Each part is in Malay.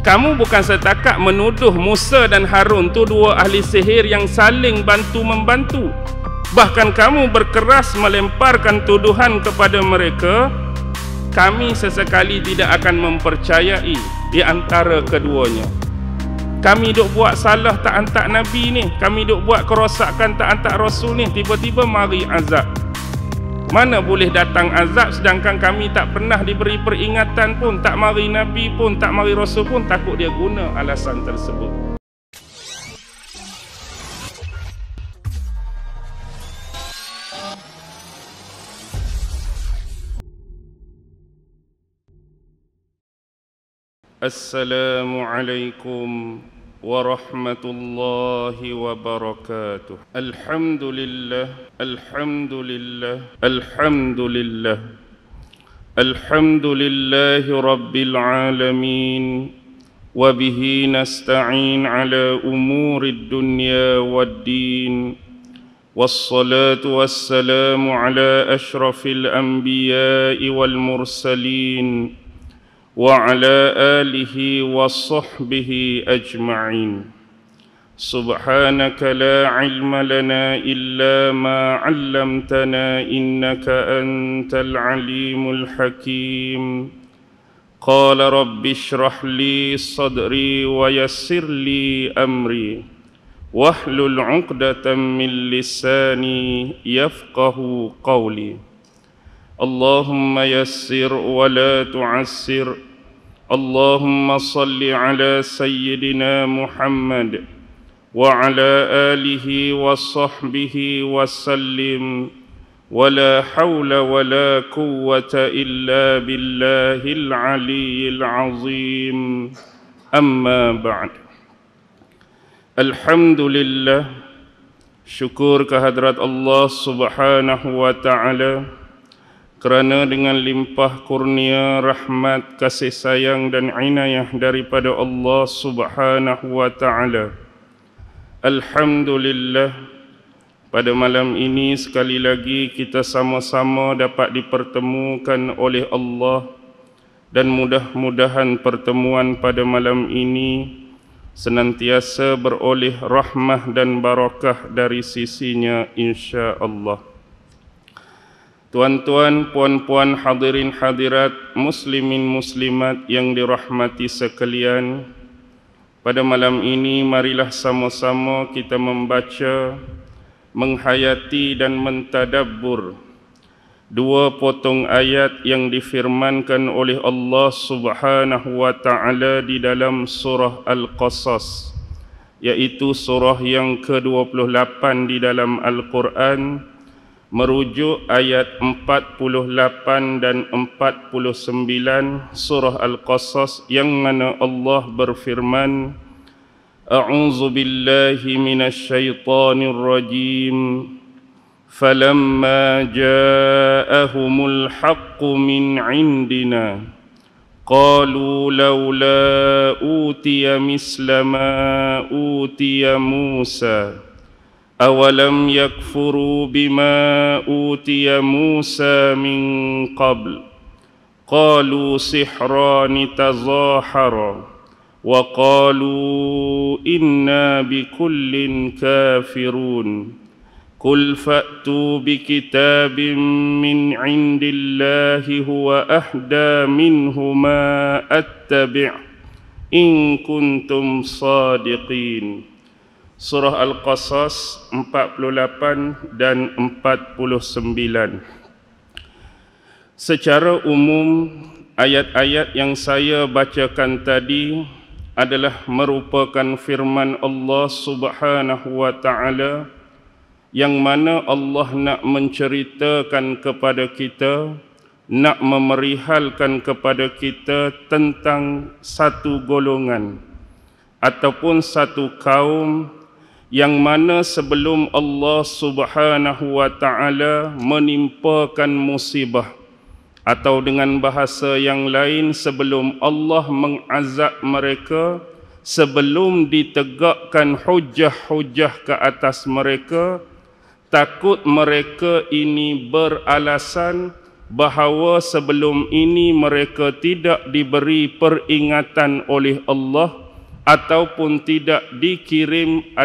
Kamu bukan setakat menuduh Musa dan Harun tu dua ahli sihir yang saling bantu-membantu. Bahkan kamu berkeras melemparkan tuduhan kepada mereka. Kami sesekali tidak akan mempercayai di antara keduanya. Kami duk buat salah tak hantar Nabi ni, kami duk buat kerosakan tak hantar Rasul ni, tiba-tiba mari azab. Mana boleh datang azab sedangkan kami tak pernah diberi peringatan pun, tak mari Nabi pun, tak mari Rasul pun, takut dia guna alasan tersebut. Assalamualaikum warahmatullahi wabarakatuh. Alhamdulillah, alhamdulillah, alhamdulillah. Alhamdulillahi rabbil alamin. Wa bihi nasta'in ala umurid dunya waddin. Wassalatu wassalamu ala ashrafil anbiya'i wal mursalin. وعلى آله وصحبه أجمعين. سبحانك لا علم لنا إلا ما علمتنا إنك أنت العليم الحكيم. قال رب اشرح لي صدري ويسر لي أمري واحلل عقدة من لساني يفقه قولي. اللهم يسر ولا تعسر. اللهم صل على سيدنا محمد وعلى آله وصحبه وسلم ولا حول ولا قوة إلا بالله العلي العظيم. أما بعد. الحمد لله. Syukur kehadrat Allah Subhanahu wa ta'ala kerana dengan limpah kurnia, rahmat, kasih sayang dan inayah daripada Allah Subhanahu wa ta'ala, alhamdulillah, pada malam ini sekali lagi kita sama-sama dapat dipertemukan oleh Allah, dan mudah-mudahan pertemuan pada malam ini senantiasa beroleh rahmah dan barakah dari sisinya insya-Allah. Tuan-tuan, puan-puan, hadirin hadirat, muslimin muslimat yang dirahmati sekalian, pada malam ini marilah sama-sama kita membaca, menghayati dan mentadabbur dua potong ayat yang difirmankan oleh Allah Subhanahu wa ta'ala di dalam surah Al-Qasas, yaitu surah yang ke-28 di dalam Al-Quran, merujuk ayat 48 dan 49 surah Al-Qasas, yang mana Allah berfirman, A'udzu billahi minasyaitonir rajim. Falamma ja'ahumul haqqu min 'indina qalu laula utiya misla ma utiya Musa awalam yakfuru bima utiya Musa min qabl qalu sihrani tazahara wa qalu inna bikullin kafirun qul fa'tu bikitabin min 'indillahi huwa ahda minhu ma attabi' in kuntum sadiqin. Surah Al-Qasas 48 dan 49. Secara umum, ayat-ayat yang saya bacakan tadi adalah merupakan firman Allah Subhanahu wa ta'ala, yang mana Allah nak menceritakan kepada kita, nak memerihalkan kepada kita tentang satu golongan ataupun satu kaum yang mana sebelum Allah Subhanahu wa ta'ala menimpakan musibah, atau dengan bahasa yang lain, sebelum Allah mengazab mereka, sebelum ditegakkan hujah-hujah ke atas mereka, takut mereka ini beralasan bahawa sebelum ini mereka tidak diberi peringatan oleh Allah ataupun tidak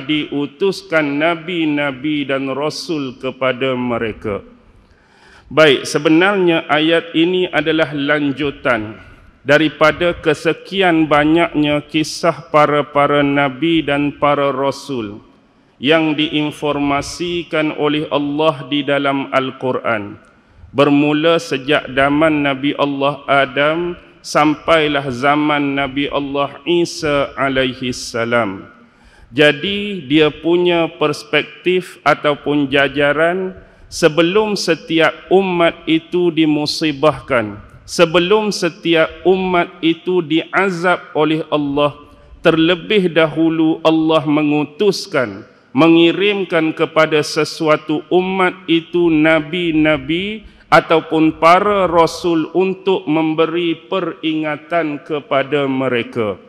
diutuskan nabi-nabi dan rasul kepada mereka. Baik, sebenarnya ayat ini adalah lanjutan daripada kesekian banyaknya kisah para nabi dan para rasul yang diinformasikan oleh Allah di dalam Al-Quran. Bermula sejak zaman Nabi Allah Adam sampailah zaman Nabi Allah Isa alaihi salam. Jadi dia punya perspektif ataupun jajaran sebelum setiap umat itu dimusibahkan, sebelum setiap umat itu diazab oleh Allah, terlebih dahulu Allah mengirimkan kepada sesuatu umat itu nabi-nabi ataupun para rasul untuk memberi peringatan kepada mereka.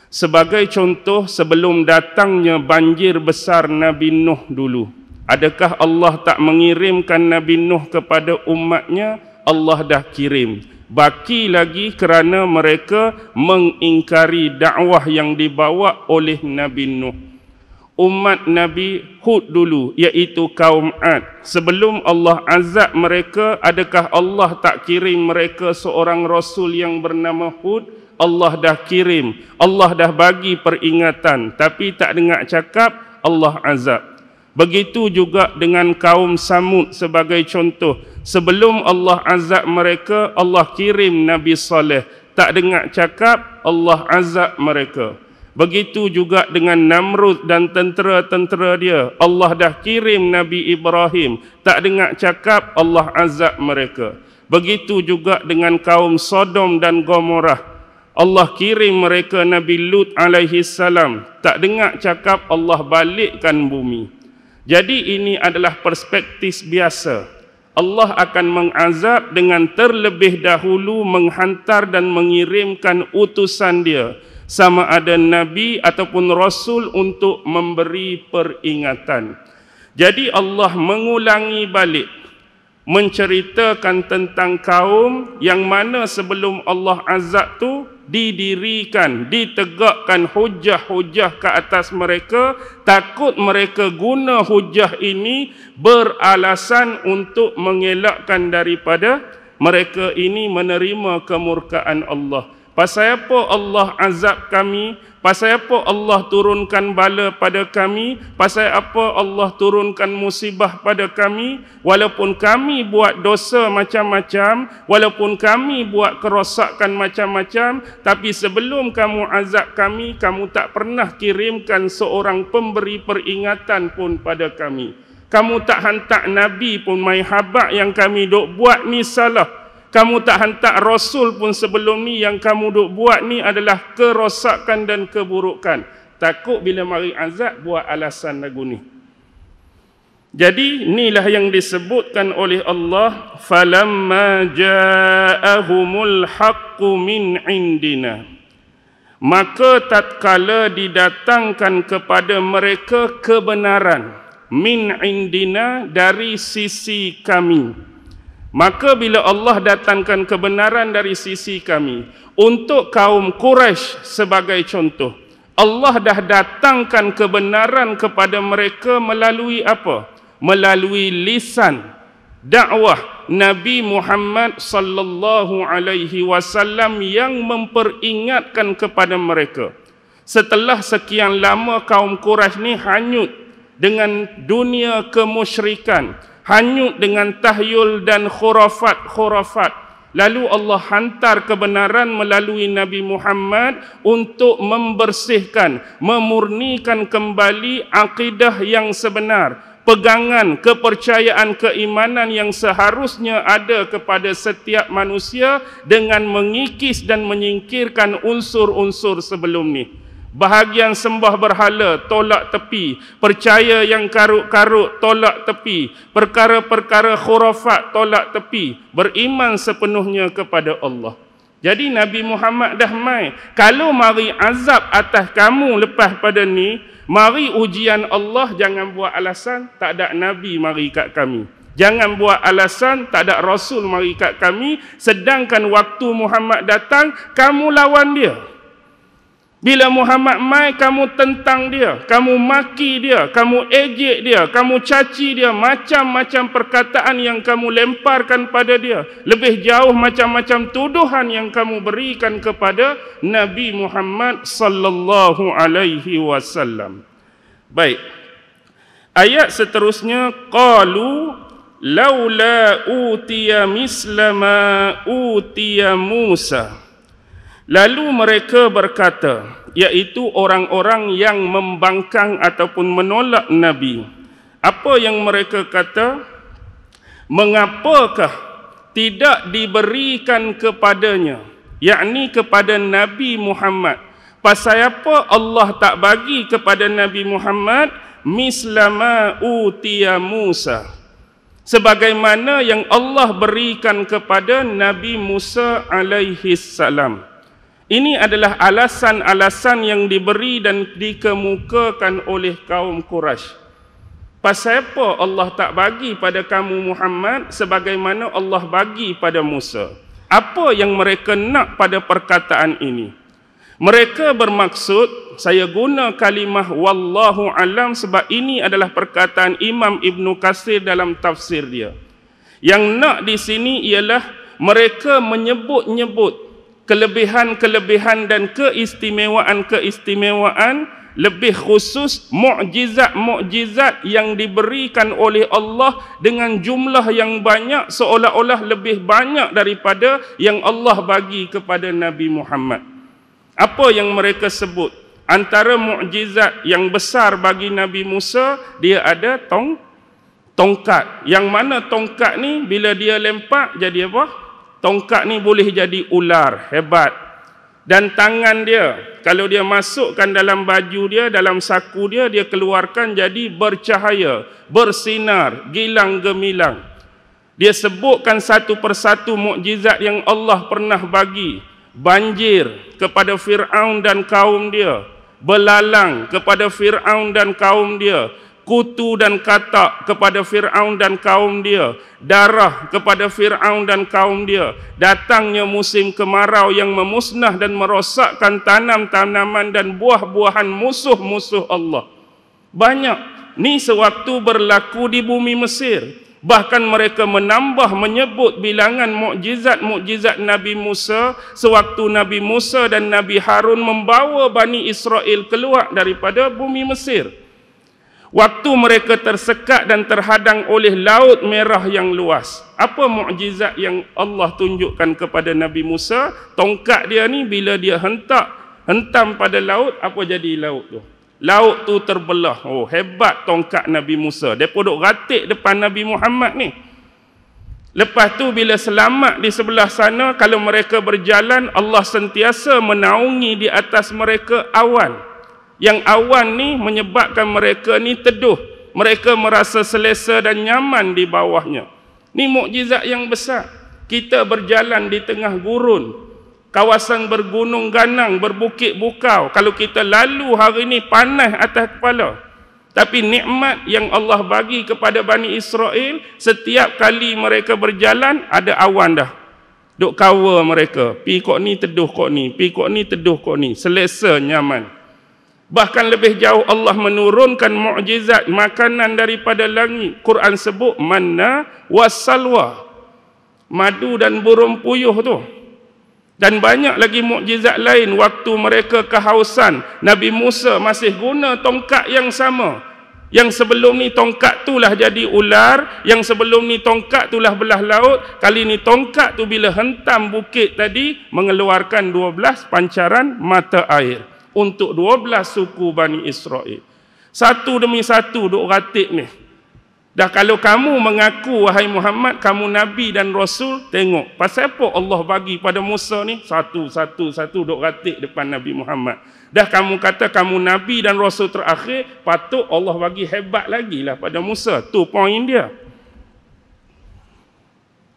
Sebagai contoh, sebelum datangnya banjir besar Nabi Nuh dulu, adakah Allah tak mengirimkan Nabi Nuh kepada umatnya? Allah dah kirim. Baki lagi kerana mereka mengingkari dakwah yang dibawa oleh Nabi Nuh. Umat Nabi Hud dulu, iaitu kaum Ad, sebelum Allah azab mereka, adakah Allah tak kirim mereka seorang rasul yang bernama Hud? Allah dah kirim, Allah dah bagi peringatan, tapi tak dengar cakap, Allah azab. Begitu juga dengan kaum Samud sebagai contoh, sebelum Allah azab mereka, Allah kirim Nabi Saleh, tak dengar cakap, Allah azab mereka. Begitu juga dengan Namrud dan tentera-tentera dia, Allah dah kirim Nabi Ibrahim, tak dengar cakap, Allah azab mereka. Begitu juga dengan kaum Sodom dan Gomorrah, Allah kirim mereka Nabi Lut alaihi salam, tak dengar cakap, Allah balikkan bumi. Jadi ini adalah perspektif biasa. Allah akan mengazab dengan terlebih dahulu menghantar dan mengirimkan utusan dia, sama ada nabi ataupun rasul, untuk memberi peringatan. Jadi Allah mengulangi balik menceritakan tentang kaum yang mana sebelum Allah azab tu didirikan, ditegakkan hujah-hujah ke atas mereka, takut mereka guna hujah ini beralasan untuk mengelakkan daripada mereka ini menerima kemurkaan Allah. Pasal apa Allah azab kami? Pasal apa Allah turunkan bala pada kami? Pasal apa Allah turunkan musibah pada kami? Walaupun kami buat dosa macam-macam, walaupun kami buat kerosakan macam-macam, tapi sebelum kamu azab kami, kamu tak pernah kirimkan seorang pemberi peringatan pun pada kami. Kamu tak hantar Nabi pun, mai habaq yang kami duk buat ni salah. Kamu tak hantar Rasul pun sebelum ni, yang kamu duk buat ni adalah kerosakan dan keburukan. Takut bila mari azab buat alasan lagu ni. Jadi inilah yang disebutkan oleh Allah, falamma ja'ahumul haqqu min indina. Maka tatkala didatangkan kepada mereka kebenaran, min indina, dari sisi kami. Maka bila Allah datangkan kebenaran dari sisi kami, untuk kaum Quraisy sebagai contoh, Allah dah datangkan kebenaran kepada mereka melalui apa? Melalui lisan dakwah Nabi Muhammad sallallahu alaihi wasallam yang memperingatkan kepada mereka. Setelah sekian lama kaum Quraisy ni hanyut dengan dunia kemusyrikan, hanyut dengan tahyul dan khurafat. Lalu Allah hantar kebenaran melalui Nabi Muhammad untuk membersihkan, memurnikan kembali akidah yang sebenar, pegangan, kepercayaan, keimanan yang seharusnya ada kepada setiap manusia, dengan mengikis dan menyingkirkan unsur-unsur sebelum ni. Bahagian sembah berhala, tolak tepi. Percaya yang karut-karut, tolak tepi. Perkara-perkara khurafat, tolak tepi. Beriman sepenuhnya kepada Allah. Jadi Nabi Muhammad dah mai. Kalau mari azab atas kamu lepas pada ni, mari ujian Allah, jangan buat alasan tak ada Nabi mari kat kami. Jangan buat alasan tak ada Rasul mari kat kami, sedangkan waktu Muhammad datang, kamu lawan dia. Bila Muhammad mai, kamu tentang dia, kamu maki dia, kamu ejek dia, kamu caci dia, macam-macam perkataan yang kamu lemparkan pada dia. Lebih jauh macam-macam tuduhan yang kamu berikan kepada Nabi Muhammad sallallahu alaihi wasallam. Baik. Ayat seterusnya, qalu laula utiya misla ma utiya Musa. Lalu mereka berkata, iaitu orang-orang yang membangkang ataupun menolak Nabi. Apa yang mereka kata? Mengapakah tidak diberikan kepadanya, yakni kepada Nabi Muhammad? Pasal apa Allah tak bagi kepada Nabi Muhammad misla ma utiya Musa, sebagaimana yang Allah berikan kepada Nabi Musa alaihi salam. Ini adalah alasan-alasan yang diberi dan dikemukakan oleh kaum Quraisy. Pasal apa Allah tak bagi pada kamu Muhammad sebagaimana Allah bagi pada Musa? Apa yang mereka nak pada perkataan ini? Mereka bermaksud, saya guna kalimah wallahu alam sebab ini adalah perkataan Imam Ibn Katsir dalam tafsir dia. Yang nak di sini ialah mereka menyebut-nyebut kelebihan-kelebihan dan keistimewaan-keistimewaan, lebih khusus mukjizat-mukjizat yang diberikan oleh Allah dengan jumlah yang banyak, seolah-olah lebih banyak daripada yang Allah bagi kepada Nabi Muhammad. Apa yang mereka sebut? Antara mukjizat yang besar bagi Nabi Musa, dia ada tongkat. Yang mana tongkat ni bila dia lempak jadi apa? Tongkat ni boleh jadi ular, hebat. Dan tangan dia, kalau dia masukkan dalam baju dia, dalam saku dia, dia keluarkan jadi bercahaya, bersinar, gilang gemilang. Dia sebutkan satu persatu mukjizat yang Allah pernah bagi. Banjir kepada Fir'aun dan kaum dia, belalang kepada Fir'aun dan kaum dia, kutu dan katak kepada Fir'aun dan kaum dia, darah kepada Fir'aun dan kaum dia, datangnya musim kemarau yang memusnah dan merosakkan tanam-tanaman dan buah-buahan musuh-musuh Allah. Banyak. Ni sewaktu berlaku di bumi Mesir. Bahkan mereka menambah menyebut bilangan mukjizat-mukjizat Nabi Musa sewaktu Nabi Musa dan Nabi Harun membawa Bani Israel keluar daripada bumi Mesir. Waktu mereka tersekat dan terhadang oleh Laut Merah yang luas. Apa mukjizat yang Allah tunjukkan kepada Nabi Musa? Tongkat dia ni bila dia hentam pada laut, apa jadi laut tu? Laut tu terbelah. Oh, hebat tongkat Nabi Musa. Dia duk ratik depan Nabi Muhammad ni. Lepas tu bila selamat di sebelah sana, kalau mereka berjalan, Allah sentiasa menaungi di atas mereka awan. Yang awan ni menyebabkan mereka ni teduh. Mereka merasa selesa dan nyaman di bawahnya. Ni mukjizat yang besar. Kita berjalan di tengah gurun, kawasan bergunung ganang, berbukit bukau. Kalau kita lalu hari ni panas atas kepala. Tapi nikmat yang Allah bagi kepada Bani Israel, setiap kali mereka berjalan ada awan dah. Duk cover mereka. Pi kok ni teduh kok ni, pi kok ni teduh kok ni. Selesa, nyaman. Bahkan lebih jauh Allah menurunkan mukjizat makanan daripada langit. Quran sebut manna wassalwa, madu dan burung puyuh tu. Dan banyak lagi mukjizat lain. Waktu mereka kehausan, Nabi Musa masih guna tongkat yang sama. Yang sebelum ni tongkat tu lah jadi ular, yang sebelum ni tongkat tu lah belah laut. Kali ni tongkat tu bila hentam bukit tadi mengeluarkan 12 pancaran mata air untuk 12 suku Bani Israel. Satu demi satu duk ratik ni. Dah kalau kamu mengaku wahai Muhammad kamu nabi dan rasul, tengok pasal apa Allah bagi pada Musa ni satu duk ratik depan Nabi Muhammad. Dah kamu kata kamu nabi dan rasul terakhir, patut Allah bagi hebat lagi lah pada Musa. Tu poin dia.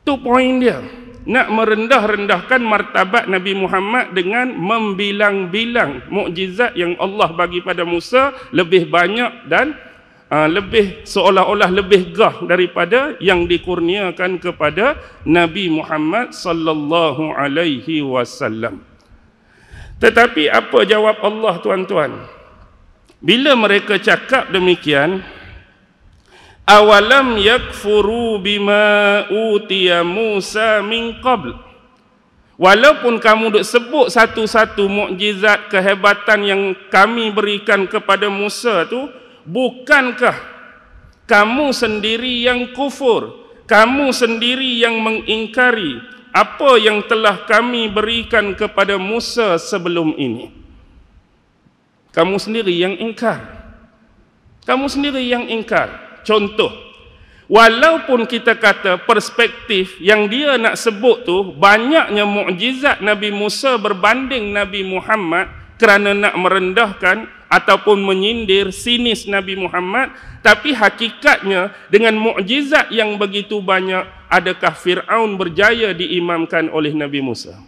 Tu poin dia. Nak merendah-rendahkan martabat Nabi Muhammad dengan membilang-bilang mukjizat yang Allah bagi pada Musa lebih banyak dan lebih seolah-olah lebih gah daripada yang dikurniakan kepada Nabi Muhammad sallallahu alaihi wasallam. Tetapi apa jawab Allah, tuan-tuan? Bila mereka cakap demikian, awalam yakfuru bima utiya Musa min qabl. Walaupun kamu duk sebut satu-satu mukjizat kehebatan yang kami berikan kepada Musa tu, bukankah kamu sendiri yang kufur, kamu sendiri yang mengingkari apa yang telah kami berikan kepada Musa sebelum ini? Kamu sendiri yang ingkar. Kamu sendiri yang ingkar. Contoh, walaupun kita kata perspektif yang dia nak sebut tu banyaknya mukjizat Nabi Musa berbanding Nabi Muhammad kerana nak merendahkan ataupun menyindir sinis Nabi Muhammad, tapi hakikatnya dengan mukjizat yang begitu banyak, adakah Fir'aun berjaya diimamkan oleh Nabi Musa?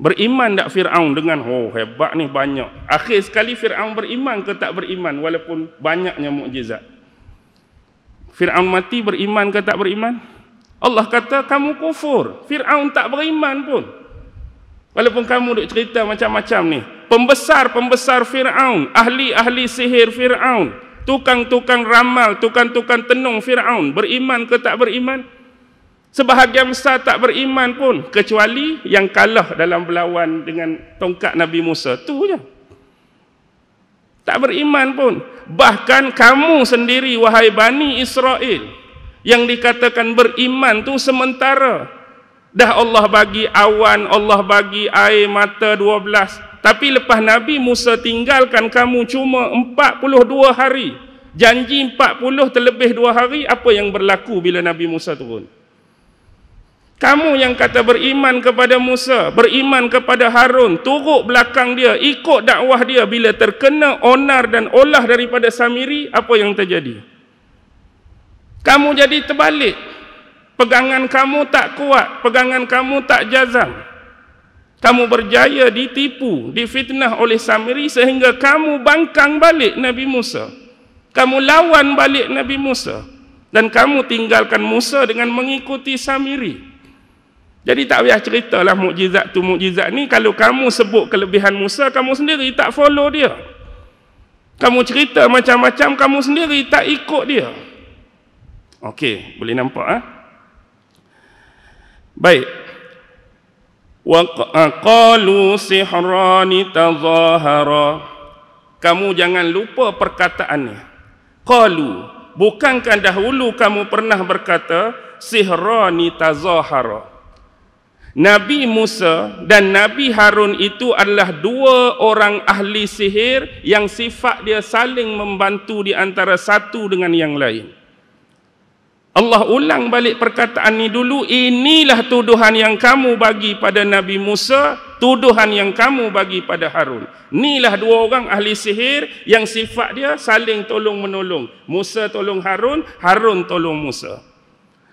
Beriman tak Fir'aun dengan hebat ni banyak? Akhir sekali Fir'aun beriman ke tak beriman walaupun banyaknya mukjizat? Fir'aun mati, beriman ke tak beriman? Allah kata kamu kufur. Fir'aun tak beriman pun. Walaupun kamu duk cerita macam-macam ni. Pembesar-pembesar Fir'aun, ahli-ahli sihir Fir'aun, tukang-tukang ramal, tukang-tukang tenung Fir'aun, beriman ke tak beriman? Sebahagian besar tak beriman pun, kecuali yang kalah dalam berlawan dengan tongkat Nabi Musa. Tu je. Tak beriman pun. Bahkan kamu sendiri, wahai Bani Israel, yang dikatakan beriman tu sementara. Dah Allah bagi awan, Allah bagi air mata 12. Tapi lepas Nabi Musa tinggalkan kamu cuma 42 hari. Janji 40 terlebih 2 hari, apa yang berlaku bila Nabi Musa turun? Kamu yang kata beriman kepada Musa, beriman kepada Harun, turut belakang dia, ikut dakwah dia, bila terkena onar dan olah daripada Samiri, apa yang terjadi? Kamu jadi terbalik. Pegangan kamu tak kuat, pegangan kamu tak jazam. Kamu berjaya ditipu, difitnah oleh Samiri sehingga kamu bangkang balik Nabi Musa. Kamu lawan balik Nabi Musa. Dan kamu tinggalkan Musa dengan mengikuti Samiri. Jadi tak payah ceritalah mukjizat tu mukjizat ni. Kalau kamu sebut kelebihan Musa, kamu sendiri tak follow dia. Kamu cerita macam-macam, kamu sendiri tak ikut dia. Okey, boleh nampak Baik. Wa qalu sihrani tazahara. Kamu jangan lupa perkataannya. Qalu, bukankah dahulu kamu pernah berkata sihrani tazahara? Nabi Musa dan Nabi Harun itu adalah dua orang ahli sihir yang sifat dia saling membantu di antara satu dengan yang lain. Allah ulang balik perkataan ni dulu. Inilah tuduhan yang kamu bagi pada Nabi Musa, tuduhan yang kamu bagi pada Harun. Inilah dua orang ahli sihir yang sifat dia saling tolong-menolong. Musa tolong Harun, Harun tolong Musa.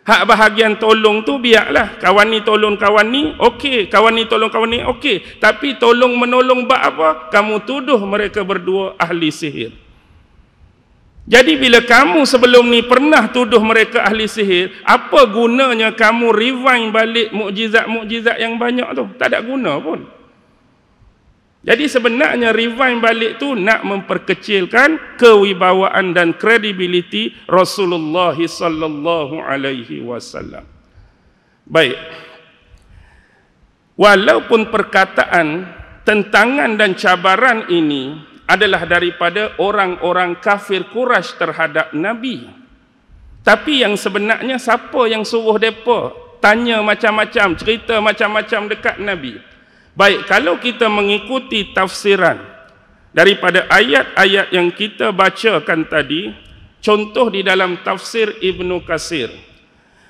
Hak bahagian tolong tu biarlah. Kawan ni tolong kawan ni, okey. Kawan ni tolong kawan ni, okey. Tapi tolong menolong bab apa? Kamu tuduh mereka berdua ahli sihir. Jadi bila kamu sebelum ni pernah tuduh mereka ahli sihir, apa gunanya kamu rewind balik mukjizat-mukjizat yang banyak tu? Tak ada guna pun. Jadi sebenarnya rewind balik tu nak memperkecilkan kewibawaan dan kredibiliti Rasulullah sallallahu alaihi wasallam. Baik. Walaupun perkataan tentangan dan cabaran ini adalah daripada orang-orang kafir Quraisy terhadap Nabi, tapi yang sebenarnya siapa yang suruh mereka tanya macam-macam, cerita macam-macam dekat Nabi? Baik, kalau kita mengikuti tafsiran daripada ayat-ayat yang kita bacakan tadi, contoh di dalam tafsir Ibnu Katsir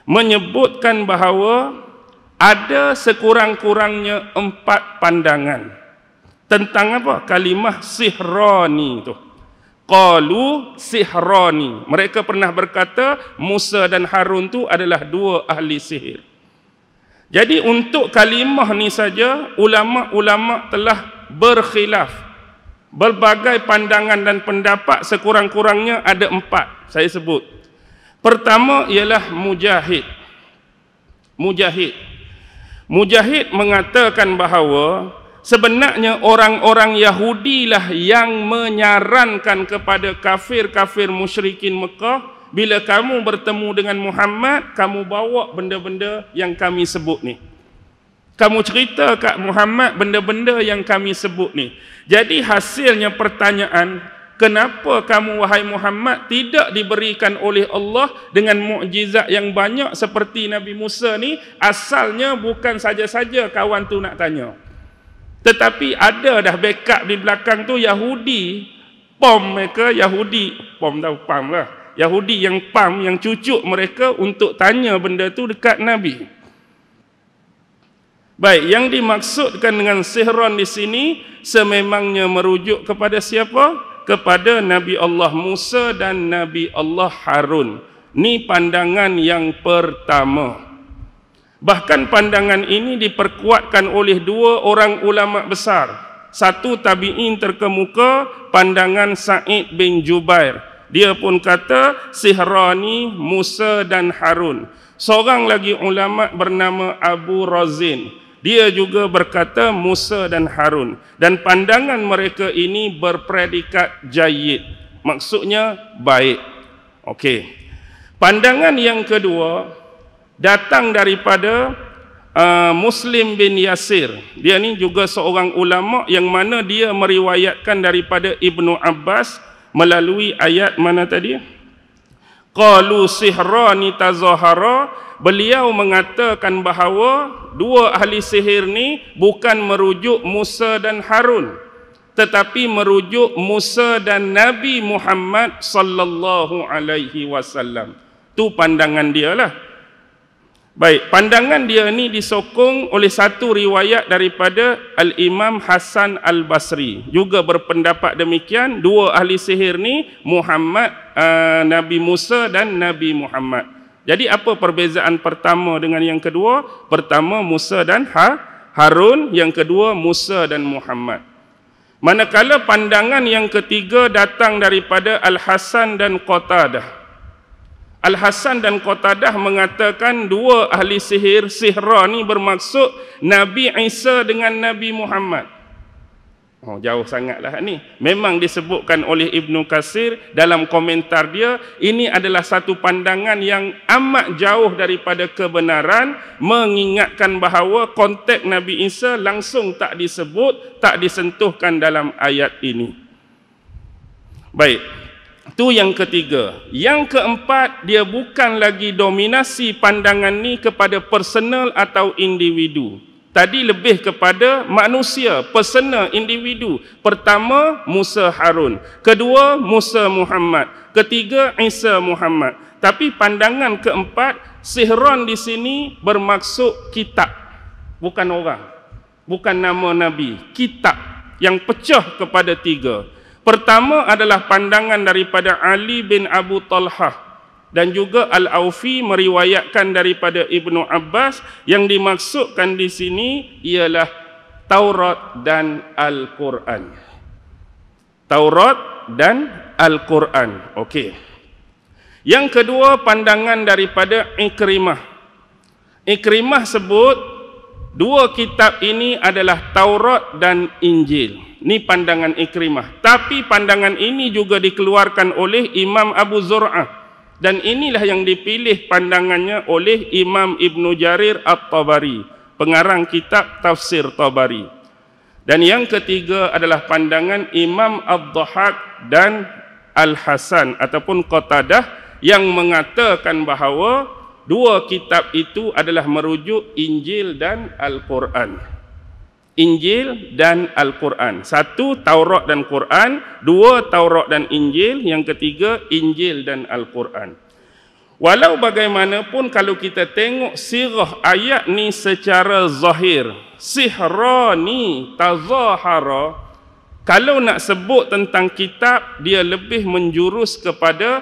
menyebutkan bahawa ada sekurang-kurangnya 4 pandangan tentang apa? Kalimah sihrani tu. Qalu sihrani. Mereka pernah berkata Musa dan Harun tu adalah dua ahli sihir. Jadi untuk kalimah ni saja ulama-ulama telah berkhilaf. Berbagai pandangan dan pendapat, sekurang-kurangnya ada 4 saya sebut. Pertama ialah Mujahid. Mujahid mengatakan bahawa sebenarnya orang-orang Yahudi lah yang menyarankan kepada kafir-kafir musyrikin Mekah, bila kamu bertemu dengan Muhammad, kamu bawa benda-benda yang kami sebut ni. Kamu cerita kat Muhammad benda-benda yang kami sebut ni. Jadi hasilnya pertanyaan, kenapa kamu wahai Muhammad tidak diberikan oleh Allah dengan mukjizat yang banyak seperti Nabi Musa ni? Asalnya bukan saja-saja kawan tu nak tanya, tetapi ada dah backup di belakang tu Yahudi, Yahudi yang yang cucuk mereka untuk tanya benda tu dekat Nabi. Baik, yang dimaksudkan dengan sihron di sini sememangnya merujuk kepada siapa? Kepada Nabi Allah Musa dan Nabi Allah Harun. Ni pandangan yang pertama. Bahkan pandangan ini diperkuatkan oleh 2 orang ulama besar. Satu tabi'in terkemuka, pandangan Sa'id bin Jubair. Dia pun kata sihrani Musa dan Harun. Seorang lagi ulama bernama Abu Razin, dia juga berkata Musa dan Harun. Dan pandangan mereka ini berpredikat jayyid, maksudnya baik. Okey. Pandangan yang kedua datang daripada Muslim bin Yasir. Dia ni juga seorang ulama yang mana dia meriwayatkan daripada Ibnu Abbas melalui ayat mana tadi? Qalu sihrani tazahara. Beliau mengatakan bahawa 2 ahli sihir ni bukan merujuk Musa dan Harun, tetapi merujuk Musa dan Nabi Muhammad sallallahu alaihi wasallam. Tu pandangan dia lah. Baik, pandangan dia ni disokong oleh satu riwayat daripada Al-Imam Hasan Al-Basri. Juga berpendapat demikian, 2 ahli sihir ni Muhammad, Nabi Musa dan Nabi Muhammad. Jadi apa perbezaan pertama dengan yang kedua? Pertama Musa dan Harun, yang kedua Musa dan Muhammad. Manakala pandangan yang ketiga datang daripada Al-Hasan dan Qatadah. Al-Hasan dan Qatadah mengatakan 2 ahli sihir, sihra ni bermaksud Nabi Isa dengan Nabi Muhammad. Oh, jauh sangatlah ni. Memang disebutkan oleh Ibnu Katsir dalam komentar dia, ini adalah satu pandangan yang amat jauh daripada kebenaran, mengingatkan bahawa konteks Nabi Isa langsung tak disebut, tak disentuhkan dalam ayat ini. Baik. Itu yang ketiga. Yang keempat, dia bukan lagi dominasi pandangan ni kepada personal atau individu. Tadi lebih kepada manusia, personal, individu. Pertama, Musa Harun. Kedua, Musa Muhammad. Ketiga, Isa Muhammad. Tapi pandangan keempat, sihron di sini bermaksud kitab. Bukan orang. Bukan nama Nabi. Kitab yang pecah kepada 3. Pertama adalah pandangan daripada Ali bin Abu Talhah dan juga Al-Aufi meriwayatkan daripada Ibnu Abbas, yang dimaksudkan di sini ialah Taurat dan Al-Quran. Taurat dan Al-Quran. Okey. Yang kedua pandangan daripada Ikrimah. Ikrimah sebut 2 kitab ini adalah Taurat dan Injil. Ini pandangan Ikrimah. Tapi pandangan ini juga dikeluarkan oleh Imam Abu Zur'ah. Dan inilah yang dipilih pandangannya oleh Imam Ibnu Jarir At-Tabari, pengarang kitab Tafsir Tabari. Dan yang ketiga adalah pandangan Imam Ad-Dhahak dan Al-Hasan ataupun Qatadah, yang mengatakan bahawa 2 kitab itu adalah merujuk Injil dan Al-Quran. Injil dan Al-Quran. 1 Taurat dan Quran, 2 Taurat dan Injil, yang ketiga Injil dan Al-Quran. Walau bagaimanapun kalau kita tengok sirah ayat ni secara zahir, sihrani tazahara, kalau nak sebut tentang kitab, dia lebih menjurus kepada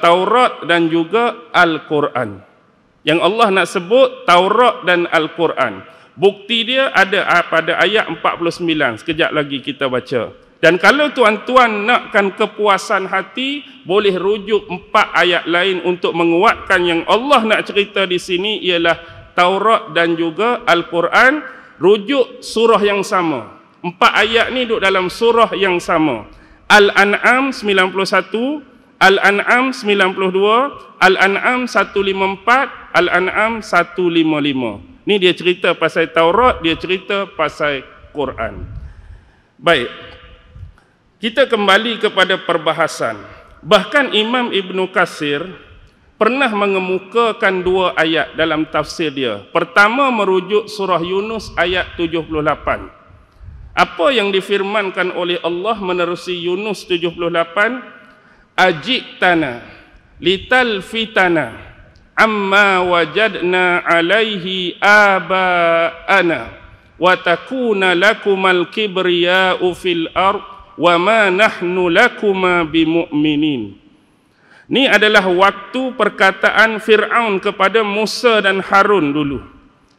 Taurat dan juga Al-Quran. Yang Allah nak sebut Taurat dan Al-Quran. Bukti dia ada pada ayat 49. Sekejap lagi kita baca. Dan kalau tuan-tuan nakkan kepuasan hati, boleh rujuk 4 ayat lain untuk menguatkan yang Allah nak cerita di sini ialah Taurat dan juga Al-Quran. Rujuk surah yang sama. 4 ayat ni duduk dalam surah yang sama. Al-An'am 91, Al-An'am 92, Al-An'am 154, Al-An'am 155. Ni dia cerita pasal Taurat, dia cerita pasal Quran. Baik. Kita kembali kepada perbahasan. Bahkan Imam Ibn Katsir pernah mengemukakan 2 ayat dalam tafsir dia. Pertama merujuk surah Yunus ayat 78. Apa yang difirmankan oleh Allah menerusi Yunus 78? Ajitana litalfitana amma wajadna alaihi aba'ana wa takuna lakumal kibriya'u fil ard wa ma nahnu lakuma bimu'minin. Ini adalah waktu perkataan Fir'aun kepada Musa dan Harun dulu.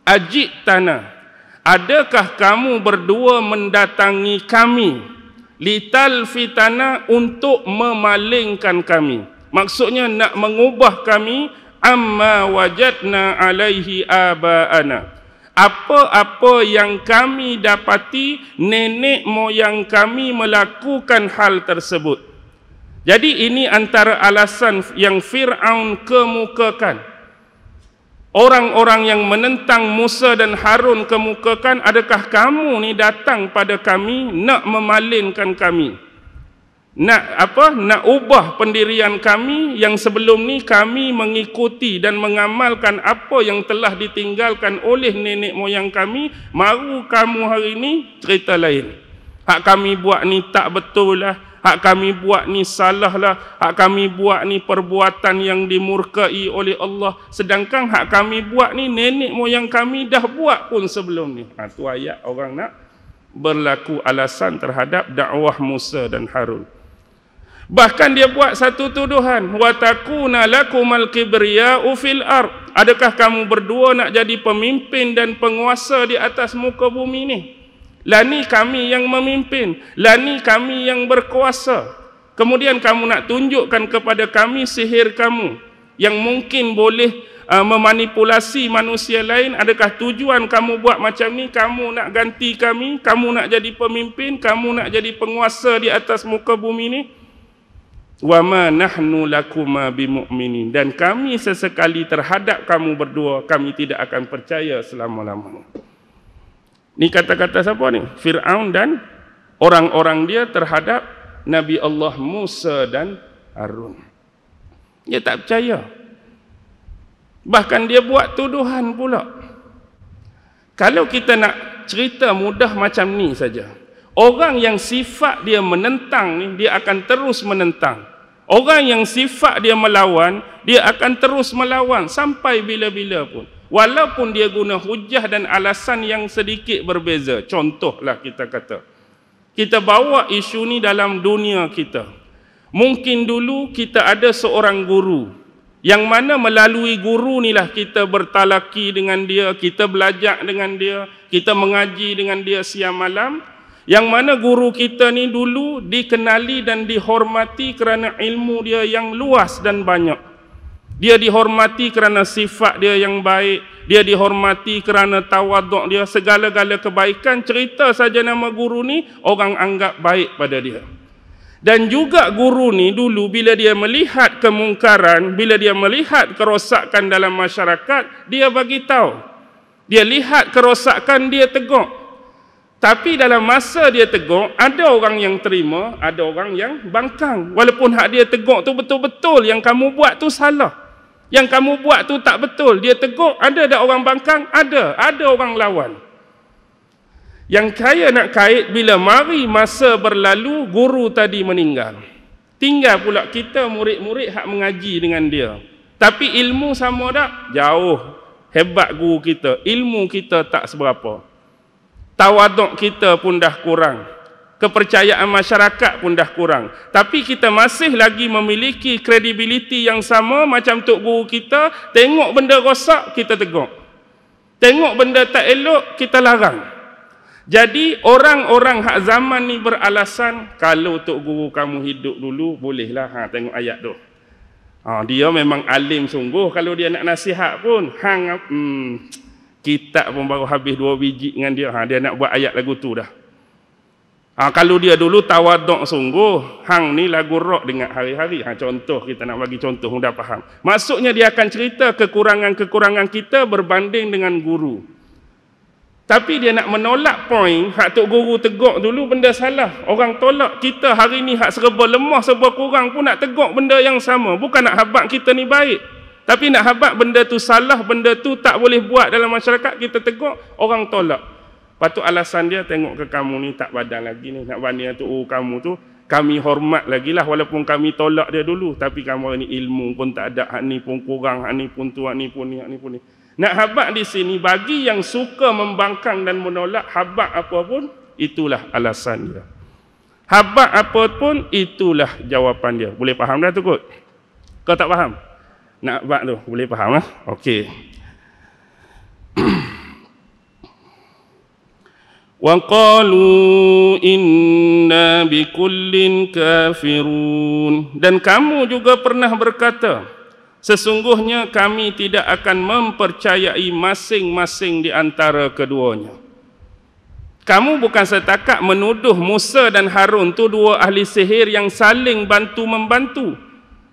Ajitana, adakah kamu berdua mendatangi kami litalfitana untuk memalingkan kami? Maksudnya nak mengubah kami amma wajadna alaihi aba'ana, apa-apa yang kami dapati nenek moyang kami melakukan hal tersebut. Jadi ini antara alasan yang Fir'aun kemukakan. Orang-orang yang menentang Musa dan Harun kemukakan, adakah kamu ni datang pada kami nak memalingkan kami, nak ubah pendirian kami yang sebelum ni kami mengikuti dan mengamalkan apa yang telah ditinggalkan oleh nenek moyang kami. Maru kamu hari ni cerita lain. Hak kami buat ni tak betul lah, hak kami buat ni salah lah, hak kami buat ni perbuatan yang dimurkai oleh Allah, sedangkan hak kami buat ni nenek moyang kami dah buat pun sebelum ni. Tu ayat orang nak berlaku alasan terhadap dakwah Musa dan Harun. Bahkan dia buat satu tuduhan, wa takuna lakumal kibriya'u fil ard, adakah kamu berdua nak jadi pemimpin dan penguasa di atas muka bumi ni? Lah ni kami yang memimpin, lah ni kami yang berkuasa. Kemudian kamu nak tunjukkan kepada kami sihir kamu yang mungkin boleh memanipulasi manusia lain. Adakah tujuan kamu buat macam ni? Kamu nak ganti kami, kamu nak jadi pemimpin, kamu nak jadi penguasa di atas muka bumi ni? Wa ma nahnu lakuma bimu'minin, dan kami sesekali terhadap kamu berdua kami tidak akan percaya selama-lamanya. Ni kata-kata siapa ni? Fir'aun dan orang-orang dia terhadap Nabi Allah Musa dan Harun. Dia tak percaya. Bahkan dia buat tuduhan pula. Kalau kita nak cerita mudah macam ni saja, orang yang sifat dia menentang ni, dia akan terus menentang. Orang yang sifat dia melawan, dia akan terus melawan sampai bila-bila pun. Walaupun dia guna hujah dan alasan yang sedikit berbeza. Contohlah kita kata, kita bawa isu ni dalam dunia kita. Mungkin dulu kita ada seorang guru, yang mana melalui guru ni lah kita bertalaki dengan dia, kita belajar dengan dia, kita mengaji dengan dia siang malam. Yang mana guru kita ni dulu dikenali dan dihormati kerana ilmu dia yang luas dan banyak. Dia dihormati kerana sifat dia yang baik, dia dihormati kerana tawaduk dia, segala-gala kebaikan. Cerita saja nama guru ni, orang anggap baik pada dia. Dan juga guru ni dulu bila dia melihat kemungkaran, bila dia melihat kerosakan dalam masyarakat, dia bagi tahu. Dia lihat kerosakan, dia tegur. Tapi dalam masa dia tegur, ada orang yang terima, ada orang yang bangkang. Walaupun hak dia tegur tu betul-betul, yang kamu buat tu salah, yang kamu buat tu tak betul. Dia tegur, ada tak orang bangkang? Ada orang lawan. Yang saya nak kait, bila mari masa berlalu, guru tadi meninggal. Tinggal pula kita murid-murid hak mengaji dengan dia. Tapi ilmu sama tak? Jauh. Hebat guru kita, ilmu kita tak seberapa. Tawaduk kita pun dah kurang. Kepercayaan masyarakat pun dah kurang. Tapi kita masih lagi memiliki kredibiliti yang sama macam tok guru kita. Tengok benda rosak, kita tegur. Tengok benda tak elok, kita larang. Jadi orang-orang hak zaman ni beralasan, kalau tok guru kamu hidup dulu, bolehlah. Tengok ayat tu. Dia memang alim sungguh. Kalau dia nak nasihat pun, kitab pun baru habis 2 biji dengan dia. Dia nak buat ayat lagu tu dah. Kalau dia dulu tawaduk sungguh, hang ni lagu rock dengar hari-hari. Contoh, kita nak bagi contoh, mudah faham. Maksudnya dia akan cerita kekurangan-kekurangan kita berbanding dengan guru. Tapi dia nak menolak poin, hak tok guru tegak dulu benda salah. Orang tolak. Kita hari ni hak serba lemah, serba kurang pun nak tegak benda yang sama. Bukan nak habaq kita ni baik. Tapi nak habaq benda tu salah, benda tu tak boleh buat dalam masyarakat, kita tegak, orang tolak. Patut alasan dia, tengok ke kamu ni tak badan lagi ni. Nak banding tu, kamu tu, kami hormat lagi lah walaupun kami tolak dia dulu. Tapi kamu ni ilmu pun tak ada, hak ni pun kurang, hak ni pun tu, hak ni pun ni, hak ni pun ni. Nak habaq di sini, bagi yang suka membangkang dan menolak, habaq apa pun, itulah alasan dia. Habaq apa pun, itulah jawapan dia. Boleh faham dah tu kot? Kau tak faham? Nak habaq tu, boleh faham lah? Okey. Wa qalu inna bikullin kafirun. Dan kamu juga pernah berkata, sesungguhnya kami tidak akan mempercayai masing-masing di antara keduanya. Kamu bukan setakat menuduh Musa dan Harun tu 2 ahli sihir yang saling bantu-membantu.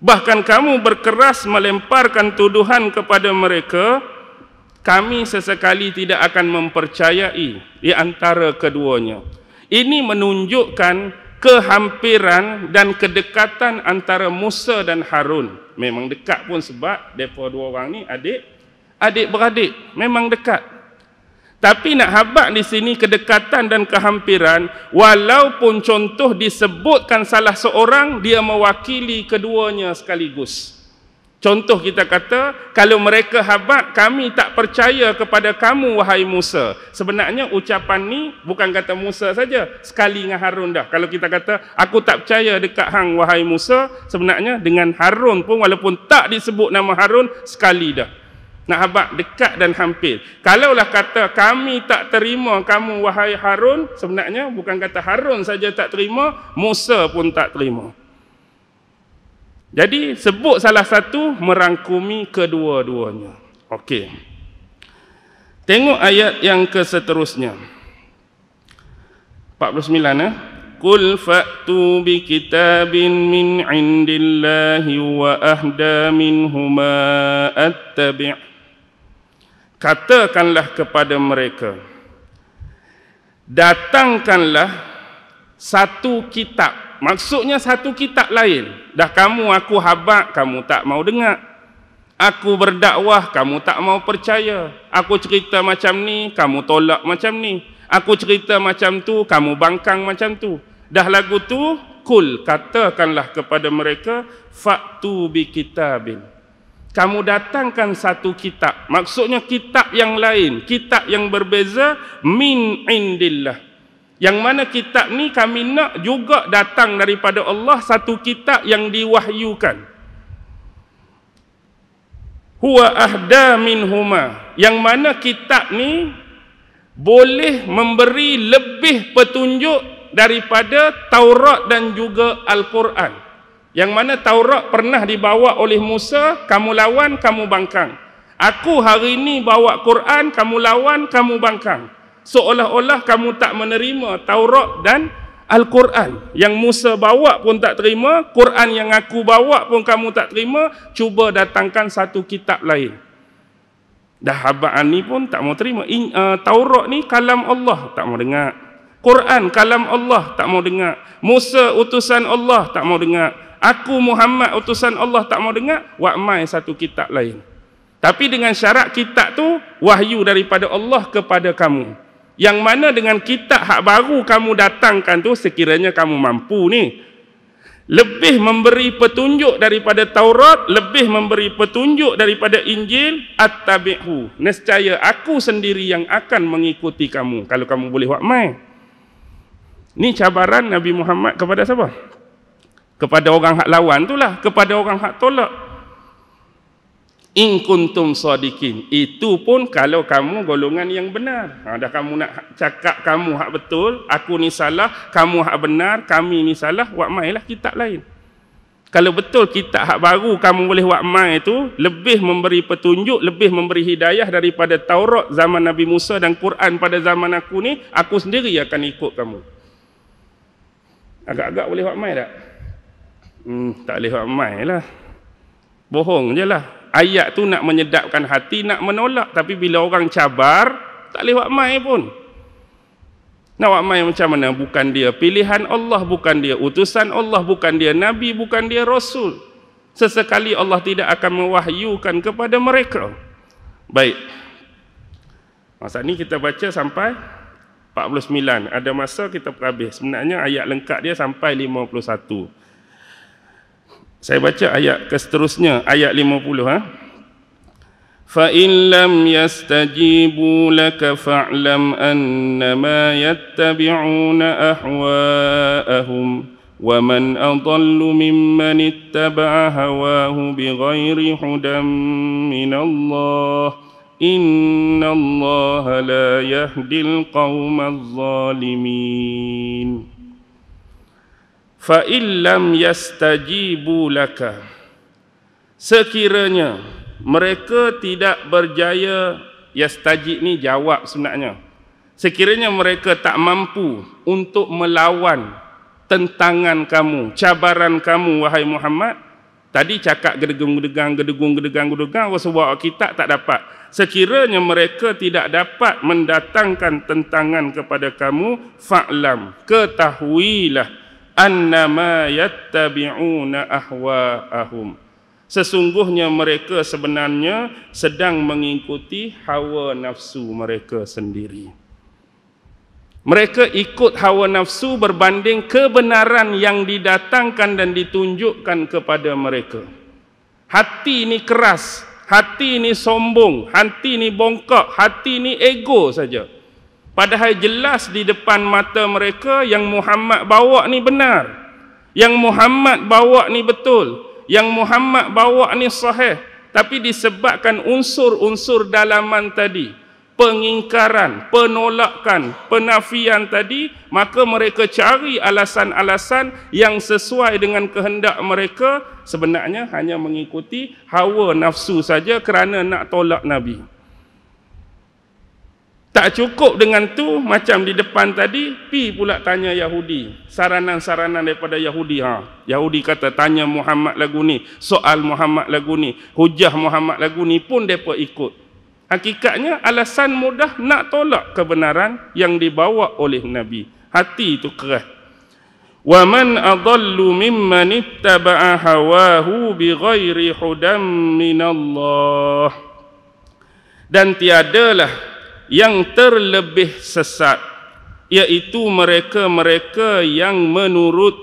Bahkan kamu berkeras melemparkan tuduhan kepada mereka. Kami sesekali tidak akan mempercayai di antara keduanya. Ini menunjukkan kehampiran dan kedekatan antara Musa dan Harun. Memang dekat pun sebab mereka 2 orang ni adik-beradik, memang dekat. Tapi nak habaq di sini kedekatan dan kehampiran, walaupun contoh disebutkan salah seorang, dia mewakili keduanya sekaligus. Contoh kita kata, kalau mereka habaq, kami tak percaya kepada kamu wahai Musa. Sebenarnya ucapan ni bukan kata Musa saja, sekali dengan Harun dah. Kalau kita kata, aku tak percaya dekat hang wahai Musa, sebenarnya dengan Harun pun walaupun tak disebut nama Harun, sekali dah. Nak habaq dekat dan hampir. Kalaulah kata kami tak terima kamu wahai Harun, sebenarnya bukan kata Harun saja tak terima, Musa pun tak terima. Jadi sebut salah satu merangkumi kedua-duanya. Okey. Tengok ayat yang seterusnya. 49 Qul fa'tu bi kitabin min 'indillahi wa ahda minhuma attabi'. Katakanlah kepada mereka, datangkanlah satu kitab. Maksudnya satu kitab lain. Dah kamu aku habaq, kamu tak mau dengar. Aku berdakwah, kamu tak mau percaya. Aku cerita macam ni, kamu tolak macam ni. Aku cerita macam tu, kamu bangkang macam tu. Dah lagu tu, kul, katakanlah kepada mereka, fa'tu bi kitabin. Kamu datangkan satu kitab. Maksudnya kitab yang lain, kitab yang berbeza, min indillah. Yang mana kitab ni kami nak juga datang daripada Allah, satu kitab yang diwahyukan. Huwa ahda minhuma. Yang mana kitab ni boleh memberi lebih petunjuk daripada Taurat dan juga Al-Quran. Yang mana Taurat pernah dibawa oleh Musa, kamu lawan, kamu bangkang. Aku hari ni bawa Quran, kamu lawan, kamu bangkang. Seolah-olah kamu tak menerima Taurat dan Al-Quran. Yang Musa bawa pun tak terima, Quran yang aku bawa pun kamu tak terima, cuba datangkan satu kitab lain. Dah habaq ni pun tak mau terima. Taurat ni kalam Allah, tak mau dengar. Quran kalam Allah, tak mau dengar. Musa utusan Allah, tak mau dengar. Aku Muhammad utusan Allah, tak mau dengar. Wak mai satu kitab lain. Tapi dengan syarat kitab tu wahyu daripada Allah kepada kamu. Yang mana dengan kitab hak baru kamu datangkan tu, sekiranya kamu mampu ni, lebih memberi petunjuk daripada Taurat, lebih memberi petunjuk daripada Injil, attabi'hu. Nescaya aku sendiri yang akan mengikuti kamu, kalau kamu boleh buat mai. Ni cabaran Nabi Muhammad kepada siapa? Kepada orang hak lawan tu lah, kepada orang hak tolak. In kuntum shadiqin. Itu pun kalau kamu golongan yang benar. Dah kamu nak cakap kamu hak betul, aku ni salah, kamu hak benar, kami ni salah, wak mailah kitab lain. Kalau betul kitab hak baru kamu boleh wak mai itu lebih memberi petunjuk, lebih memberi hidayah daripada Taurat zaman Nabi Musa dan Quran pada zaman aku ni, aku sendiri akan ikut kamu. Agak-agak boleh wak mai tak? Tak boleh wak mai lah. Bohong je lah. Ayat tu nak menyedapkan hati, nak menolak. Tapi bila orang cabar, tak boleh wak mai pun. Nak wak mai macam mana? Bukan dia pilihan Allah, bukan dia utusan Allah, bukan dia Nabi, bukan dia Rasul. Sesekali Allah tidak akan mewahyukan kepada mereka. Baik. Masa ni kita baca sampai 49. Ada masa kita habis. Sebenarnya ayat lengkap dia sampai 51. Saya baca ayat seterusnya, ayat 50. Fa in lam yastajibu laka fa'lam annama yattabi'una ahwa'ahum wa man adallu mimman ittaba'a hawahu bighairi hudan minallah innallaha la yahdil qaumadh zalimin. Fa illam yastajibu laka, sekiranya mereka tidak berjaya, yastajib ni jawab sebenarnya, sekiranya mereka tak mampu untuk melawan tentangan kamu, cabaran kamu wahai Muhammad. Tadi cakap gedegung-gedegang, sebab kita tak dapat. Sekiranya mereka tidak dapat mendatangkan tentangan kepada kamu, fa'lam, ketahuilah, annama yattabi'una ahwa'ahum, sesungguhnya mereka sebenarnya sedang mengikuti hawa nafsu mereka sendiri. Mereka ikut hawa nafsu berbanding kebenaran yang didatangkan dan ditunjukkan kepada mereka. Hati ini keras, hati ini sombong, hati ini bongkak, hati ini ego saja. Padahal jelas di depan mata mereka yang Muhammad bawa ni benar, yang Muhammad bawa ni betul, yang Muhammad bawa ni sahih. Tapi disebabkan unsur-unsur dalaman tadi, pengingkaran, penolakan, penafian tadi, maka mereka cari alasan-alasan yang sesuai dengan kehendak mereka, sebenarnya hanya mengikuti hawa nafsu saja kerana nak tolak Nabi. Tak cukup dengan tu, macam di depan tadi, pi pula tanya Yahudi, saranan-saranan daripada Yahudi. Yahudi kata tanya Muhammad lagu ni, soal Muhammad lagu ni, hujah Muhammad lagu ni pun mereka ikut. Hakikatnya alasan mudah nak tolak kebenaran yang dibawa oleh Nabi. Hati itu keras. Wa man adallu mimman ittaba'a hawahu bighairi hudam minallah. Dan tiadalah yang terlebih sesat, iaitu mereka-mereka yang menurut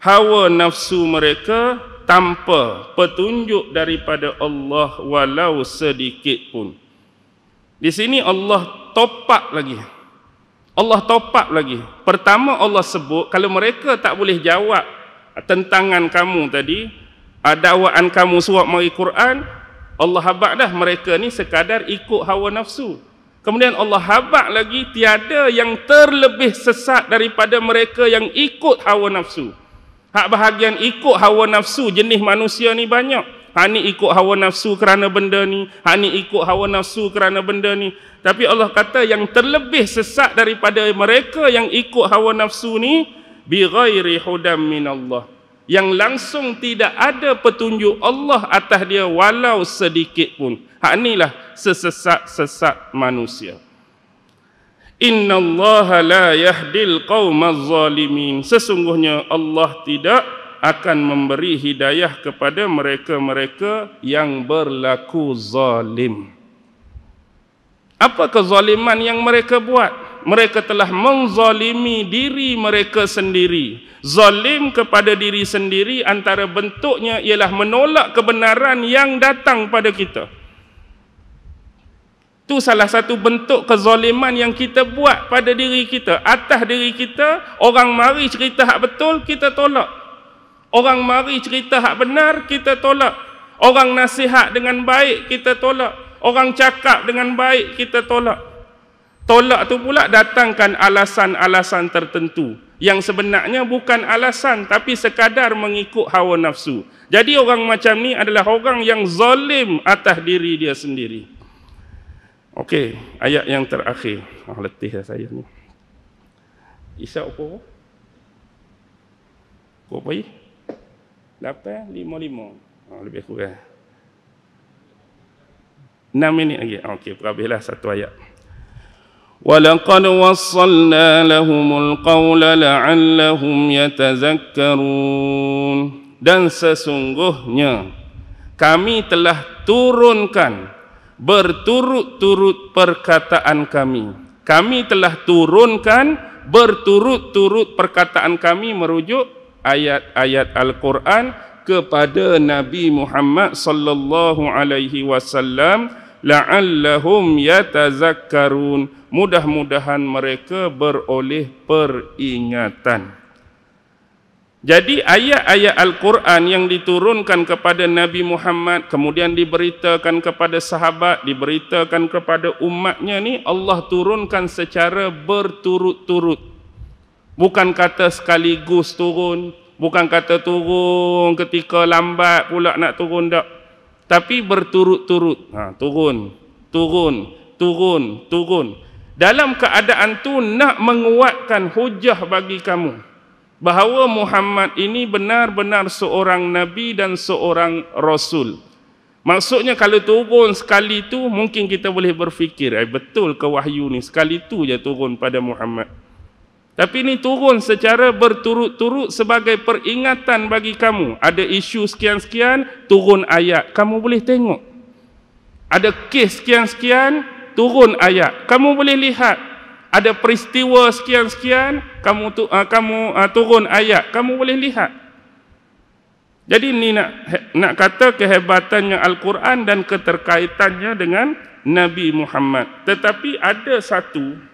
hawa nafsu mereka tanpa petunjuk daripada Allah walau sedikit pun. Di sini Allah topak lagi. Allah topak lagi. Pertama Allah sebut kalau mereka tak boleh jawab tentangan kamu tadi, dakwaan kamu suap mari Quran, Allah habaq dah mereka ni sekadar ikut hawa nafsu. Kemudian Allah habaq lagi tiada yang terlebih sesat daripada mereka yang ikut hawa nafsu. Hak bahagian ikut hawa nafsu jenis manusia ni banyak. Hak ni ikut hawa nafsu kerana benda ni, hak ni ikut hawa nafsu kerana benda ni. Tapi Allah kata yang terlebih sesat daripada mereka yang ikut hawa nafsu ni, bighairi hudam minallah, yang langsung tidak ada petunjuk Allah atas dia walau sedikit pun. Hak inilah sesesat-sesat manusia. Innallaha la yahdil qaumaz zalimin. Sesungguhnya Allah tidak akan memberi hidayah kepada mereka-mereka yang berlaku zalim. Apa kezaliman yang mereka buat? Mereka telah menzalimi diri mereka sendiri. Zalim kepada diri sendiri antara bentuknya ialah menolak kebenaran yang datang pada kita. Itu salah satu bentuk kezaliman yang kita buat pada diri kita, atas diri kita. Orang mari cerita hak betul, kita tolak. Orang mari cerita hak benar, kita tolak. Orang nasihat dengan baik kita tolak. Orang cakap dengan baik kita tolak. Tolak tu pula datangkan alasan-alasan tertentu yang sebenarnya bukan alasan tapi sekadar mengikut hawa nafsu. Jadi orang macam ni adalah orang yang zalim atas diri dia sendiri. Okey, ayat yang terakhir. Letih dah saya ni. Isyak apa? Berapa ni? 8.55. Lebih kurang 6 minit lagi. Okey, habislah satu ayat. وَلَقَدْ وَصَّلْنَا لَهُمُ الْقَوْلَ لَعَلَّهُمْ يَتَذَكَّرُونَ. Dan sesungguhnya kami telah turunkan berturut-turut perkataan kami. Kami telah turunkan berturut-turut perkataan kami merujuk ayat-ayat Al-Quran kepada Nabi Muhammad sallallahu alaihi wasallam, la'allahum yatazakkarun, mudah-mudahan mereka beroleh peringatan. Jadi ayat-ayat Al-Quran yang diturunkan kepada Nabi Muhammad, kemudian diberitakan kepada sahabat, diberitakan kepada umatnya ni, Allah turunkan secara berturut-turut. Bukan kata sekaligus turun, bukan kata turun ketika lambat pula nak turun, tak. Tapi berturut-turut. Turun, turun, turun, turun. Dalam keadaan tu nak menguatkan hujah bagi kamu bahawa Muhammad ini benar-benar seorang Nabi dan seorang Rasul. Maksudnya kalau turun sekali tu mungkin kita boleh berfikir, betul ke wahyu ni sekali tu je turun pada Muhammad. Tapi ini turun secara berturut-turut sebagai peringatan bagi kamu. Ada isu sekian-sekian, turun ayat, kamu boleh tengok. Ada kes sekian-sekian, turun ayat, kamu boleh lihat. Ada peristiwa sekian-sekian, kamu turun ayat, kamu boleh lihat. Jadi ini nak kata kehebatannya Al-Quran dan keterkaitannya dengan Nabi Muhammad. Tetapi ada satu,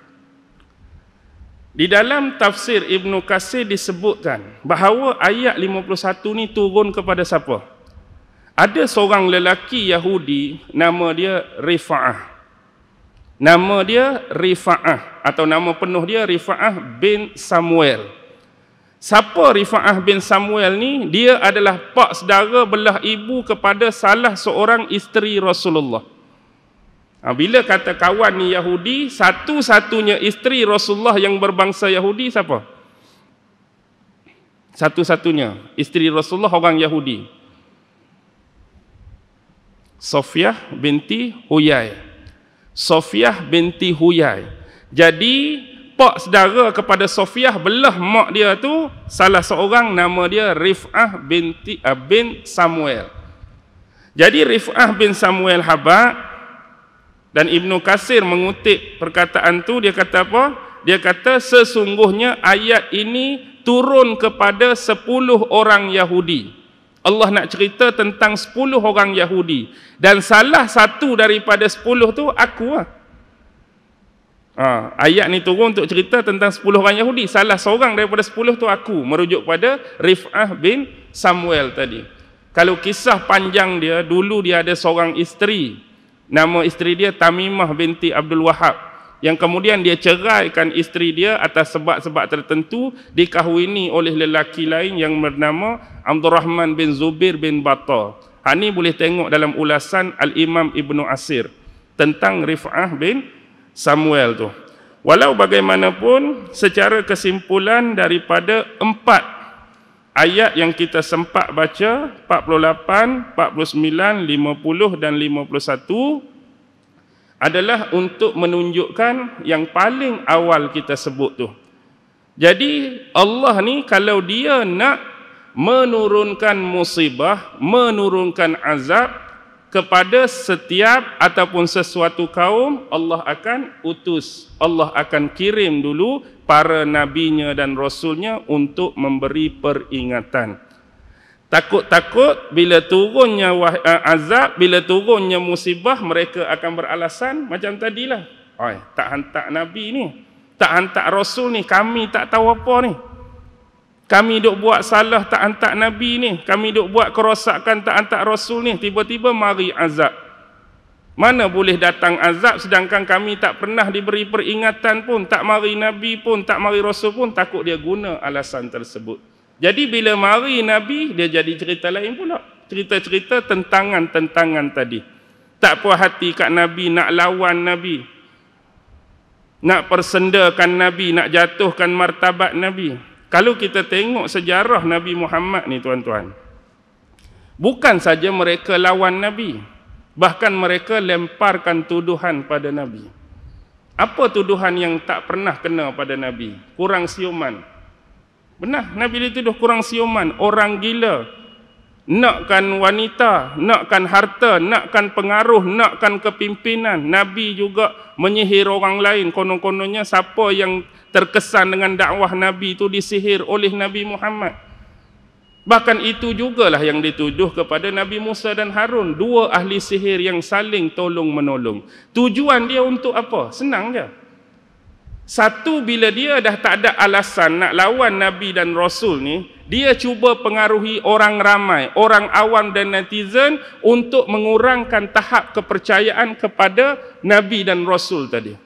di dalam tafsir Ibn Katsir disebutkan bahawa ayat 51 ni turun kepada siapa? Ada seorang lelaki Yahudi, nama dia Rifa'ah. Nama dia Rifa'ah, atau nama penuh dia Rifa'ah bin Samuel. Siapa Rifa'ah bin Samuel ni? Dia adalah pak saudara belah ibu kepada salah seorang isteri Rasulullah. Bila kata kawan ni Yahudi, satu-satunya isteri Rasulullah yang berbangsa Yahudi siapa? Satu-satunya isteri Rasulullah orang Yahudi, Sofiyah binti Huyai. Sofiyah binti Huyai. Jadi pak saudara kepada Sofiyah belah mak dia tu salah seorang, nama dia Rif'ah bin Samuel. Jadi Rif'ah bin Samuel habaq. Dan Ibn Katsir mengutip perkataan tu, dia kata apa? Dia kata sesungguhnya ayat ini turun kepada 10 orang Yahudi. Allah nak cerita tentang 10 orang Yahudi. Dan salah satu daripada 10 tu aku lah. Ayat ni turun untuk cerita tentang 10 orang Yahudi. Salah seorang daripada 10 tu aku. Merujuk pada Rif'ah bin Samuel tadi. Kalau kisah panjang dia, dulu dia ada seorang isteri. Nama isteri dia Tamimah binti Abdul Wahab, yang kemudian dia ceraikan isteri dia atas sebab-sebab tertentu, dikahwini oleh lelaki lain yang bernama Abdul Rahman bin Zubair bin Battah. Ini boleh tengok dalam ulasan Al-Imam Ibn Asir tentang Rif'ah bin Samuel tu. Walau bagaimanapun, secara kesimpulan daripada 4 ayat yang kita sempat baca, 48, 49, 50 dan 51, adalah untuk menunjukkan yang paling awal kita sebut tu. Jadi Allah ni kalau dia nak menurunkan musibah, menurunkan azab kepada setiap ataupun sesuatu kaum, Allah akan utus, Allah akan kirim dulu para nabinya dan rasulnya untuk memberi peringatan. Takut-takut bila turunnya azab, bila turunnya musibah, mereka akan beralasan macam tadilah. Tak hantar nabi ni, tak hantar rasul ni, kami tak tahu apa ni. Kami duk buat salah tak hantar Nabi ni, kami duk buat kerosakan tak hantar Rasul ni, tiba-tiba mari azab. Mana boleh datang azab sedangkan kami tak pernah diberi peringatan pun, tak mari Nabi pun, tak mari Rasul pun, takut dia guna alasan tersebut. Jadi bila mari Nabi, dia jadi cerita lain pula. Cerita-cerita tentangan-tentangan tadi. Tak puas hati kat Nabi, nak lawan Nabi, nak persendakan Nabi, nak jatuhkan martabat Nabi. Kalau kita tengok sejarah Nabi Muhammad ni tuan-tuan, bukan saja mereka lawan Nabi, bahkan mereka lemparkan tuduhan pada Nabi. Apa tuduhan yang tak pernah kena pada Nabi? Kurang siuman. Benar, Nabi dituduh kurang siuman, orang gila, nakkan wanita, nakkan harta, nakkan pengaruh, nakkan kepimpinan. Nabi juga menyihir orang lain. Konon-kononnya siapa yang terkesan dengan dakwah Nabi itu disihir oleh Nabi Muhammad. Bahkan itu jugalah yang dituduh kepada Nabi Musa dan Harun, dua ahli sihir yang saling tolong-menolong. Tujuan dia untuk apa? Senang je. Satu, bila dia dah tak ada alasan nak lawan Nabi dan Rasul ni, dia cuba pengaruhi orang ramai, orang awam dan netizen untuk mengurangkan tahap kepercayaan kepada Nabi dan Rasul tadi.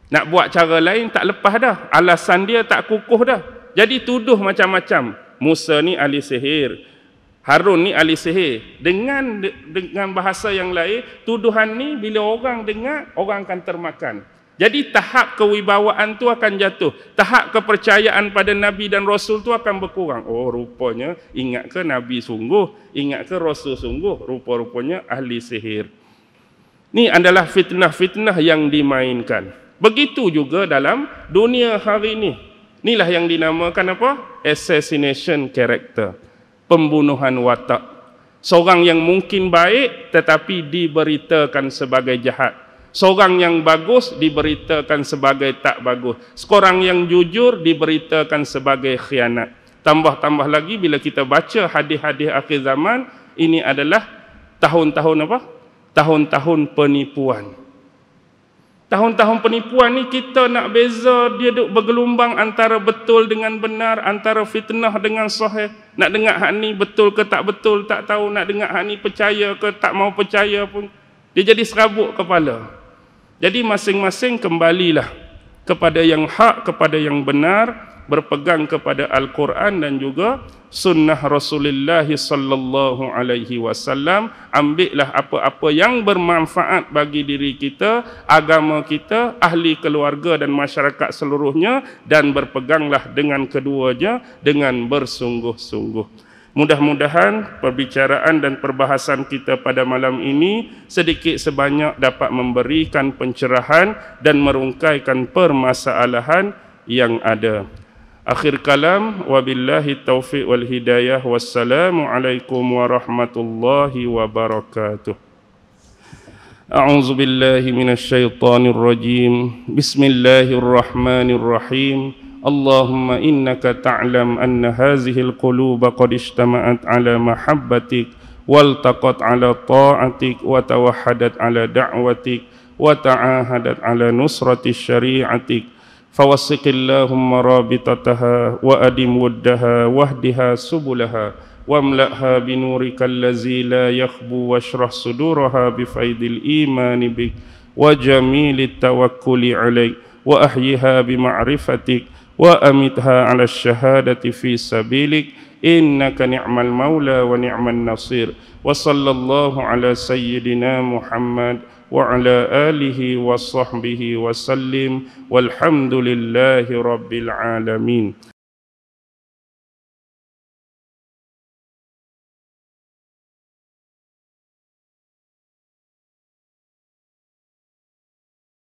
Nak buat cara lain tak lepas dah. Alasan dia tak kukuh dah. Jadi tuduh macam-macam. Musa ni ahli sihir, Harun ni ahli sihir. Dengan bahasa yang lain, tuduhan ni bila orang dengar, orang akan termakan. Jadi tahap kewibawaan tu akan jatuh. Tahap kepercayaan pada Nabi dan Rasul tu akan berkurang. Oh, rupanya ingat ke Nabi sungguh, ingat ke Rasul sungguh, rupa-rupanya ahli sihir. Ni adalah fitnah-fitnah yang dimainkan. Begitu juga dalam dunia hari ini. Inilah yang dinamakan apa? Assassination character. Pembunuhan watak. Seorang yang mungkin baik tetapi diberitakan sebagai jahat. Seorang yang bagus diberitakan sebagai tak bagus. Seorang yang jujur diberitakan sebagai khianat. Tambah-tambah lagi bila kita baca hadis-hadis akhir zaman, ini adalah tahun-tahun apa? Tahun-tahun penipuan. Tahun-tahun penipuan ni kita nak beza, dia duk bergelumbang antara betul dengan benar, antara fitnah dengan sahih. Nak dengar hak ni betul ke tak betul, tak tahu. Nak dengar hak ni percaya ke tak mau percaya pun. Dia jadi serabut kepala. Jadi masing-masing kembalilah kepada yang hak, kepada yang benar, berpegang kepada Al-Quran dan juga sunnah Rasulullah sallallahu alaihi wasallam. Ambillah apa-apa yang bermanfaat bagi diri kita, agama kita, ahli keluarga dan masyarakat seluruhnya, dan berpeganglah dengan keduanya dengan bersungguh-sungguh. Mudah-mudahan perbicaraan dan perbahasan kita pada malam ini sedikit sebanyak dapat memberikan pencerahan dan merungkaikan permasalahan yang ada. Akhir kalam, wabillahi taufiq wal hidayah, wassalamualaikum warahmatullahi wabarakatuh. A'udzu billahi minasyaitonir rajim. Bismillahirrahmanirrahim. اللهم إنك تعلم أن هذه القلوب قد اجتمعت على محبتك والتقت على طاعتك وتوحدت على دعوتك وتعاهدت على نصرة شريعتك فوثق اللهم رابطتها وأدم ودها واهدها سبلها واملأها بنورك الذي لا يخبو واشرح صدورها بفيض الإيمان بك وجميل التوكل عليك وأحيها بمعرفتك وأمتها على الشهادة في سبيلك إنك نعم المولى ونعم النصير وصلى الله على سيدنا محمد وعلى آله وصحبه وسلم والحمد لله رب العالمين.